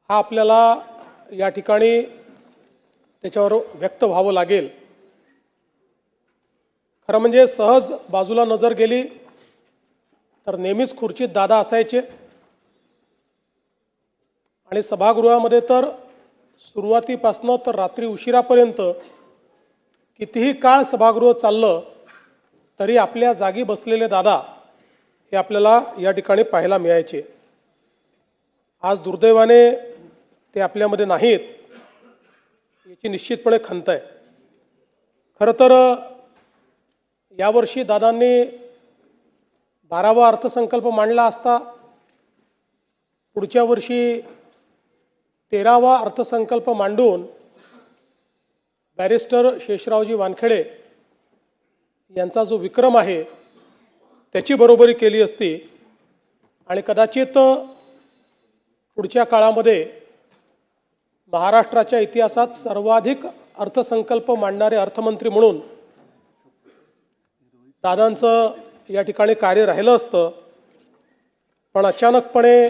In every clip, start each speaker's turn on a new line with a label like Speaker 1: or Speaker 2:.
Speaker 1: हा आपल्याला या ठिकाणी त्याच्यावर व्यक्त व्हावं लागेल। खरं म्हणजे सहज बाजूला नजर गेली तर नेहमीच खुर्चीत दादा असायचे आणि सभागृहामध्ये तर सुरुवातीपासून तर रात्री उशिरापर्यंत कितीही काळ सभागृह चाललं तरी आपल्या जागी बसलेले दादा हे आपल्याला या ठिकाणी पाहायला मिळायचे। आज दुर्दैवाने ते आपल्यामध्ये नाहीत, याची निश्चितपणे खंत आहे। खरं तर यावर्षी दादांनी 12वा अर्थसंकल्प मांडला असता, पुढच्या वर्षी 13वा अर्थसंकल्प मांडून बॅरिस्टर शेषरावजी वानखेडे यांचा जो विक्रम आहे त्याची बरोबरी केली असती आणि कदाचित पुढच्या काळामध्ये महाराष्ट्राच्या इतिहासात सर्वाधिक अर्थसंकल्प मांडणारे अर्थमंत्री म्हणून दादांचं या ठिकाणी कार्य राहिलं असतं। पण अचानकपणे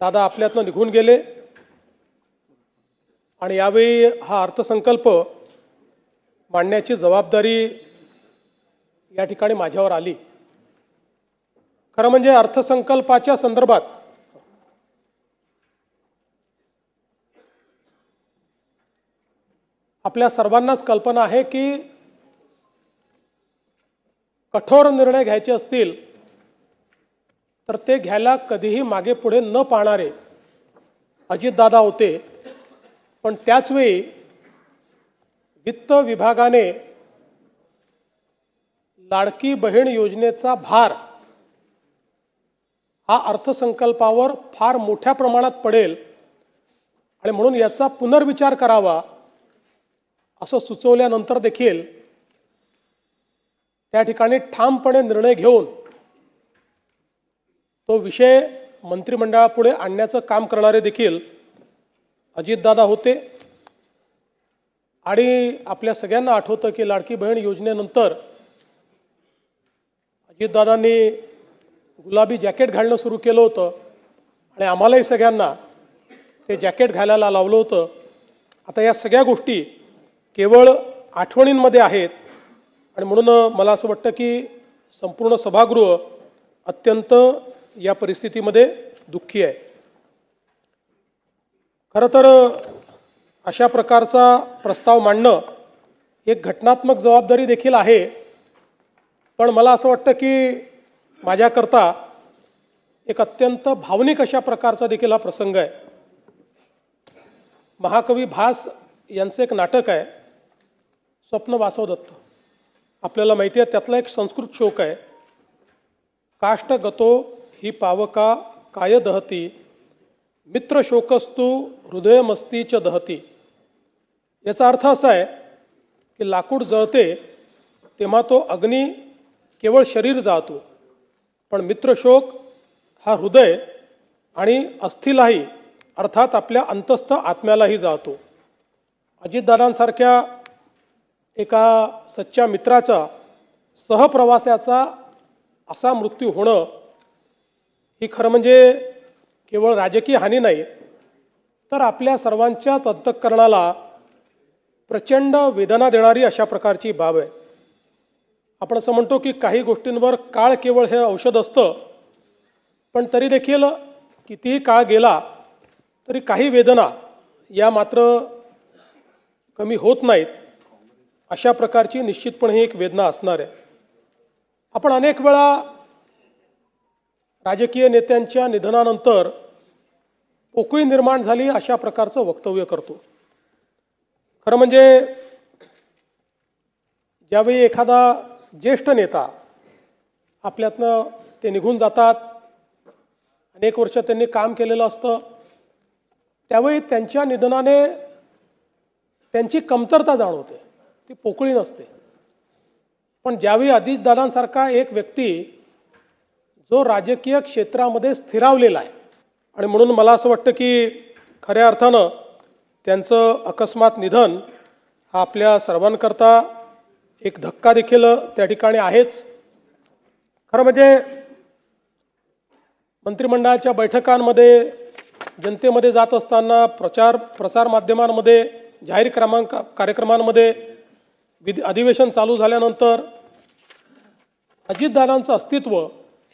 Speaker 1: दादा आपल्यातनं निघून गेले आणि यावेळी हा अर्थसंकल्प मांडण्याची जबाबदारी या ठिकाणी माझ्यावर आली। खरं म्हणजे अर्थसंकल्पाच्या संदर्भात आपल्या सर्वांनाच कल्पना आहे की कठोर निर्णय घ्यायचे असतील तर ते घ्यायला कधीही मागे पुढे न पाहणारे अजितदादा होते। पण त्याचवेळी वित्त विभागाने लाडकी बहीण योजनेचा भार हा अर्थसंकल्पावर फार मोठ्या प्रमाणात पडेल आणि म्हणून याचा पुनर्विचार करावा असं सुचवल्यानंतर देखील त्या ठिकाणी ठामपणे निर्णय घेऊन तो विषय मंत्रिमंडळापुढे आणण्याचं काम करणारे देखील अजितदादा होते। आणि आपल्या सगळ्यांना आठवतं की लाडकी बहीण योजनेनंतर अजितदादांनी गुलाबी जॅकेट घालणं सुरू केलं होतं आणि आम्हालाही सगळ्यांना ते जॅकेट घालायला लावलं होतं। आता या सगळ्या गोष्टी केवळ आठवणींमध्ये आहेत आणि म्हणून मला असं वाटतं की संपूर्ण सभागृह अत्यंत या परिस्थितीमध्ये दुःखी आहे। खरं तर अशा प्रकारचा प्रस्ताव मांडणं एक घटनात्मक जबाबदारी देखील आहे, पण मला असं वाटतं की माझ्याकरता एक अत्यंत भावनिक अशा प्रकारचा देखील हा प्रसंग आहे। महाकवी भास यांचं एक नाटक आहे स्वप्न वासवदत्त, आपल्याला माहिती आहे त्यातला एक संस्कृत श्लोक आहे, काष्ट गतो ही पावका काय दहती मित्र शोकस्तु हृदयमस्तीच दहती। याचा अर्थ असा आहे की लाकूड जळते तेव्हा तो अग्नी केवळ शरीर जाळतो, पण मित्रशोक हा हृदय आणि अस्थिलाही अर्थात आपल्या अंतस्थ आत्म्यालाही जाळतो। अजितदादांसारख्या एका सच्च्या मित्राचा सहप्रवासाचा असा मृत्यू होणं ही खरं म्हणजे केवळ राजकीय हानी नाही तर आपल्या सर्वांच्याच अंतःकरणाला प्रचंड वेदना देणारी अशा प्रकारची बाब आहे। आपण असं म्हणतो की काही गोष्टींवर काळ केवळ हे औषध असतं, पण तरी देखील कितीही काळ गेला तरी काही वेदना या मात्र कमी होत नाहीत। अशा प्रकारची निश्चितपणे ही एक वेदना असणार आहे। आपण अनेक वेळा राजकीय नेत्यांच्या निधनानंतर पोकळी निर्माण झाली अशा प्रकारचं वक्तव्य करतो। खरं म्हणजे ज्यावेळी एखादा ज्येष्ठ नेता आपल्यातनं ते निघून जातात, अनेक वर्ष त्यांनी काम केलेलं असतं, त्यावेळी त्यांच्या निधनाने त्यांची कमतरता जाणवते, ती पोकळी नसते। पण ज्यावेळी अजितदादांसारखा एक व्यक्ती जो राजकीय क्षेत्रामध्ये स्थिरावलेला आहे आणि म्हणून मला असं वाटतं की खऱ्या अर्थानं त्यांचं अकस्मात निधन हा आपल्या सर्वांकरता एक धक्का देखील त्या ठिकाणी आहेच। खरं म्हणजे मंत्रिमंडळाच्या बैठकांमध्ये जनतेमध्ये जात असताना प्रसार माध्यमांमध्ये जाहीर कार्यक्रमांमध्ये अधिवेशन चालू झाल्यानंतर अजितदादांचं अस्तित्व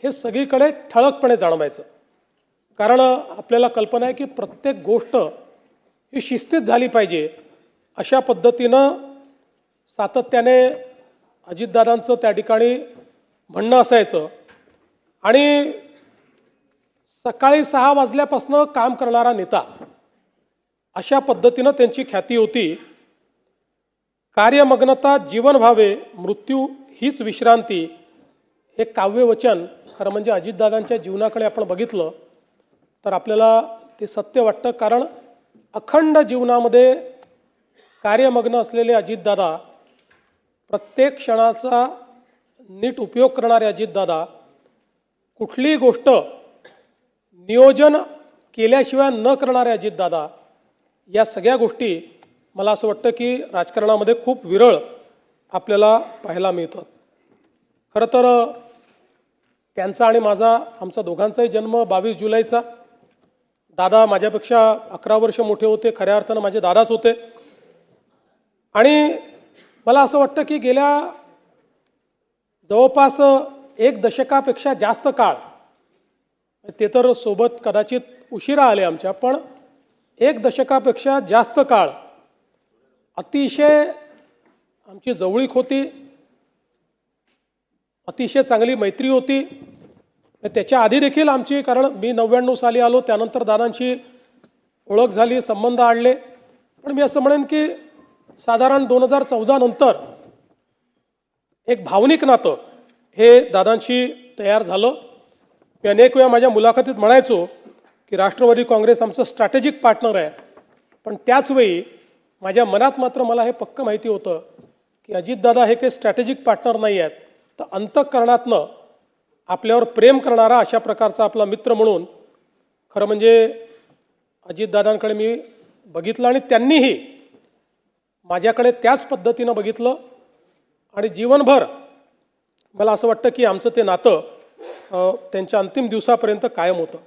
Speaker 1: हे सगळीकडे ठळकपणे जाणवायचं. कारण आपल्याला कल्पना आहे की प्रत्येक गोष्ट ही शिस्तीत झाली पाहिजे अशा पद्धतीनं सातत्याने अजितदादांचं त्या ठिकाणी म्हणणं असायचं. आणि सकाळी 6 वाजल्यापासून काम करणारा नेता अशा पद्धतीनं त्यांची ख्याती होती. कार्यमग्नता जीवन व्हावे, मृत्यू हीच विश्रांती, हे काव्यवचन खरं म्हणजे अजितदादांच्या जीवनाकडे आपण बघितलं तर आपल्याला ते सत्य वाटतं. कारण अखंड जीवनामध्ये कार्यमग्न असलेले अजितदादा, प्रत्येक क्षणाचा नीट उपयोग करणारे अजितदादा, कुठलीही गोष्ट नियोजन केल्याशिवाय न करणारे अजितदादा, या सगळ्या गोष्टी मला असं वाटतं की राजकारणामध्ये खूप विरळ आपल्याला पाहायला मिळतात. खरं तर त्यांचा आणि आमचा दोघांचाही जन्म 22 जुलैचा. दादा माझ्यापेक्षा 11 वर्ष मोठे होते, खऱ्या अर्थानं माझे दादाच होते. आणि मला असं वाटतं की गेल्या जवळपास 1 दशकापेक्षा जास्त काळ, ते तर सोबत कदाचित उशिरा आले आमच्या, पण 1 दशकापेक्षा जास्त काळ अतिशय आमची जवळीक होती, अतिशय चांगली मैत्री होती. त्याच्या आधी देखील आमची, कारण मी 99 साली आलो, त्यानंतर दादांची ओळख झाली, संबंध आणले. पण मी असं म्हणेन की साधारण 2014 नंतर एक भावनिक नातं हे दादांशी तयार झालं. मी अनेक वेळा माझ्या मुलाखतीत म्हणायचो की राष्ट्रवादी काँग्रेस आमचं स्ट्रॅटेजिक पार्टनर आहे. पण त्याचवेळी माझ्या मनात मात्र मला हे पक्कं माहिती होतं की अजितदादा हे काही स्ट्रॅटेजिक पार्टनर नाही आहेत, तर अंतःकरणातनं आपल्यावर प्रेम करणारा अशा प्रकारचा आपला मित्र म्हणून खरं म्हणजे अजितदादांकडे मी बघितलं आणि त्यांनीही माझ्याकडे त्याच पद्धतीनं बघितलं. आणि जीवनभर मला असं वाटतं की आमचं ते नातं त्यांच्या अंतिम दिवसापर्यंत कायम होतं.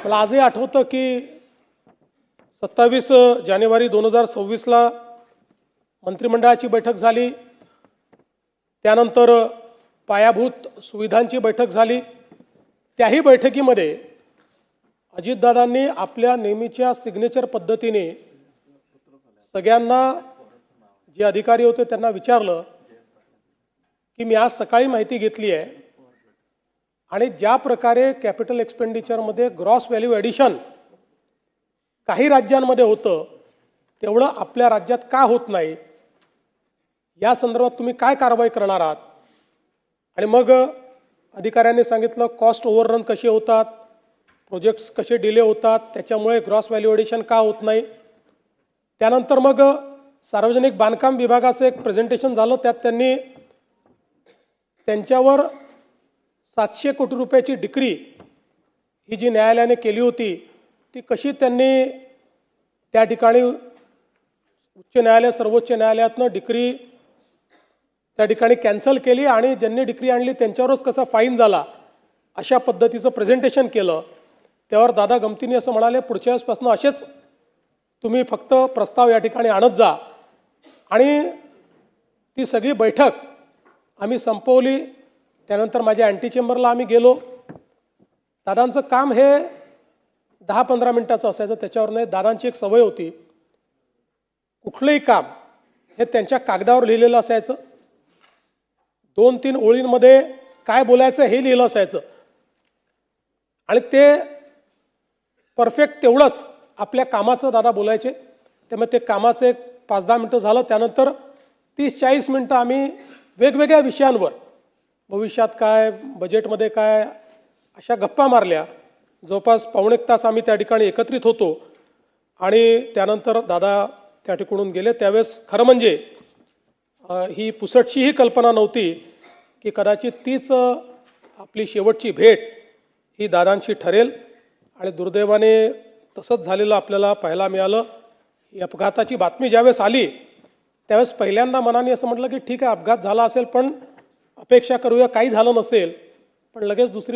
Speaker 1: मला आजही आठवतं की 27 जानेवारी 2026ला मंत्रिमंडळाची बैठक झाली, त्यानंतर पायाभूत सुविधांची बैठक झाली. त्याही बैठकीमध्ये अजितदादांनी आपल्या नेहमीच्या सिग्नेचर पद्धतीने सगळ्यांना, जे अधिकारी होते त्यांना विचारलं की मी आज सकाळी माहिती घेतली आहे आणि ज्या प्रकारे कॅपिटल एक्सपेंडिचरमध्ये ग्रॉस व्हॅल्यू ॲडिशन काही राज्यांमध्ये होतं तेवढं आपल्या राज्यात का होत नाही, या संदर्भात तुम्ही काय कारवाई करणार आहात. आणि मग अधिकाऱ्यांनी सांगितलं कॉस्ट ओव्हररन कसे होतात, प्रोजेक्ट्स कसे डिले होतात, त्याच्यामुळे ग्रॉस व्हॅल्यू ॲडिशन का होत नाही. त्यानंतर मग सार्वजनिक बांधकाम विभागाचं एक प्रेझेंटेशन झालं, त्यात त्यांनी त्यांच्यावर 700 कोटी रुपयाची डिक्री ही जी न्यायालयाने केली होती ती कशी त्यांनी त्या ठिकाणी उच्च न्यायालय, सर्वोच्च न्यायालयातनं डिक्री त्या ठिकाणी कॅन्सल केली आणि ज्यांनी डिक्री आणली त्यांच्यावरच कसा फाईन झाला, अशा पद्धतीचं प्रेझेंटेशन केलं. त्यावर दादा गमतीने असं म्हणाले, पुढच्या वेळेसपासून असेच तुम्ही फक्त प्रस्ताव या ठिकाणी आणत जा. आणि ती सगळी बैठक आम्ही संपवली. त्यानंतर माझ्या अँटी चेंबरला आम्ही गेलो. दादांचं काम हे 10-15 मिनिटाचं असायचं, त्याच्यावर नाही. दादांची एक सवय होती, कुठलंही काम हे त्यांच्या कागदावर लिहिलेलं असायचं. 2-3 ओळींमध्ये काय बोलायचं हे लिहिलं असायचं आणि ते परफेक्ट तेवढंच आपल्या कामाचं दादा बोलायचे. त्यामुळे ते कामाचं एक 5-10 मिनटं झालं. त्यानंतर 30-40 मिनटं आम्ही वेगवेगळ्या विषयांवर, भविष्यात काय, बजेटमध्ये काय, अशा गप्पा मारल्या. जवळपास पाऊण एक तास आम्ही त्या ठिकाणी एकत्रित होतो. आणि त्यानंतर दादा त्या ठिकाणून गेले. त्यावेळेस खरं म्हणजे ही पुसटशीही कल्पना नव्हती की कदाचित तीच आपली शेवटची भेट ही दादांशी ठरेल. आणि दुर्दैवाने तसंच झालेलं आपल्याला पाहायला मिळालं. ही अपघाताची बातमी ज्यावेळेस आली त्यावेळेस पहिल्यांदा मनाने असं म्हटलं की ठीक आहे, अपघात झाला असेल पण अपेक्षा करूया काही झालं नसेल. पण लगेच दुसरी